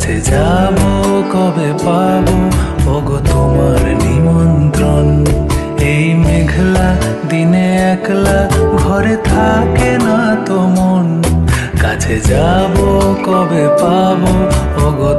কাছে যাব কবে পাবো ওগো তোমার নিমন্ত্রণ। এই মেঘলা দিনে একলা ঘরে থাকে না তো মন। কাছে যাব কবে পাবো ওগো